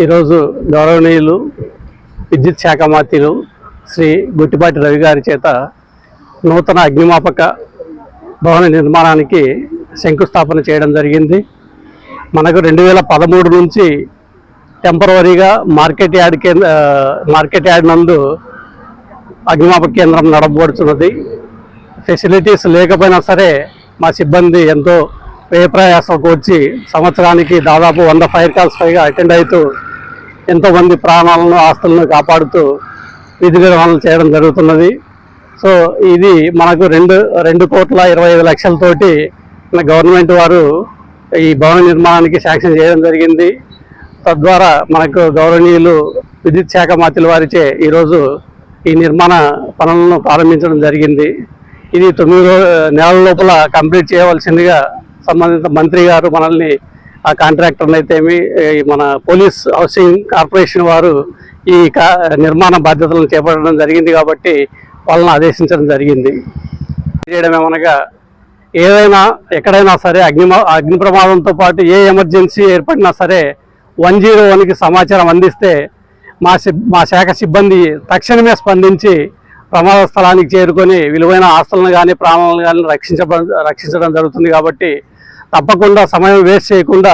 ఈరోజు గౌరవనీయులు విద్యుత్ శాఖ మంత్రులు శ్రీ గుట్టిపాటి రవి గారి చేత నూతన అగ్నిమాపక భవన నిర్మాణానికి శంకుస్థాపన చేయడం జరిగింది. మనకు 2013 నుంచి టెంపరవరీగా మార్కెట్ యార్డ్ నందు అగ్నిమాపక కేంద్రం నడపబడుతున్నది. ఫెసిలిటీస్ లేకపోయినా సరే మా సిబ్బంది ఎంతో వ్యయప్రయాసాలకు వచ్చి సంవత్సరానికి దాదాపు 100 ఫైర్ కాల్స్ పైగా అటెండ్ అవుతూ ఎంతోమంది ప్రాణాలను ఆస్తులను కాపాడుతూ విధి నిర్వహణలు చేయడం జరుగుతున్నది. సో ఇది మనకు 2,25,00,000తోటి గవర్నమెంట్ వారు ఈ భవన నిర్మాణానికి శాంక్షన్ చేయడం జరిగింది. తద్వారా మనకు గౌరవనీయులు విద్యుత్ శాఖ మంత్రుల వారిచే ఈరోజు ఈ నిర్మాణ పనులను ప్రారంభించడం జరిగింది. ఇది 9 నెలల లోపల కంప్లీట్ చేయవలసిందిగా సంబంధిత మంత్రి గారు మనల్ని ఆ కాంట్రాక్టర్ని అయితేమి మన పోలీస్ హౌసింగ్ కార్పొరేషన్ వారు ఈ నిర్మాణ బాధ్యతలను చేపట్టడం జరిగింది కాబట్టి వాళ్ళని ఆదేశించడం జరిగింది. చేయడం ఏమనగా ఏదైనా ఎక్కడైనా సరే అగ్ని ప్రమాదంతో పాటు ఏ ఎమర్జెన్సీ ఏర్పడినా సరే 101కి సమాచారం అందిస్తే మా శాఖ సిబ్బంది తక్షణమే స్పందించి ప్రమాద స్థలానికి చేరుకొని విలువైన ఆస్తులను కానీ ప్రాణాలను కానీ రక్షించడం జరుగుతుంది. కాబట్టి తప్పకుండా సమయం వేస్ట్ చేయకుండా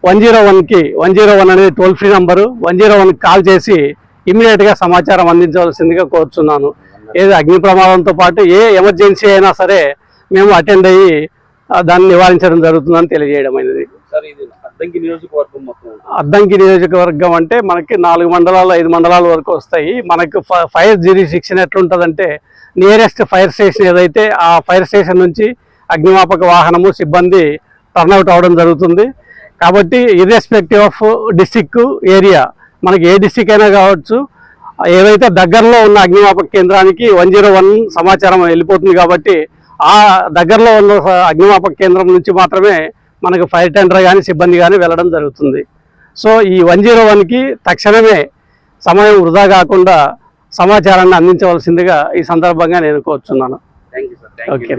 101 అనేది టోల్ ఫ్రీ నంబరు, 101కి కాల్ చేసి ఇమ్మీడియట్గా సమాచారం అందించవలసిందిగా కోరుతున్నాను. ఏది అగ్ని ప్రమాదంతో పాటు ఏ ఎమర్జెన్సీ అయినా సరే మేము అటెండ్ అయ్యి దాన్ని నివారించడం జరుగుతుందని తెలియజేయడం అయినది. అద్దంకి నియోజకవర్గం అంటే మనకి 4 మండలాలు 5 మండలాల వరకు వస్తాయి. మనకు ఫైర్ జ్యూరిస్డిక్షన్ ఎట్లుంటుందంటే నియరెస్ట్ ఫైర్ స్టేషన్ ఏదైతే ఆ ఫైర్ స్టేషన్ నుంచి అగ్నిమాపక వాహనము సిబ్బంది టర్న్అవుట్ అవ్వడం జరుగుతుంది. కాబట్టి ఇర్రెస్పెక్టివ్ ఆఫ్ డిస్టిక్ ఏరియా మనకి ఏ డిస్టిక్ అయినా కావచ్చు, ఏదైతే దగ్గరలో ఉన్న అగ్నిమాపక కేంద్రానికి 101 సమాచారం వెళ్ళిపోతుంది. కాబట్టి ఆ దగ్గరలో ఉన్న అగ్నిమాపక కేంద్రం నుంచి మాత్రమే మనకు ఫైర్ టెండర్ కానీ సిబ్బంది కానీ వెళ్ళడం జరుగుతుంది. సో ఈ 101కి తక్షణమే సమయం వృధా కాకుండా సమాచారాన్ని అందించవలసిందిగా ఈ సందర్భంగా నేను కోరుచున్నాను. ఓకే.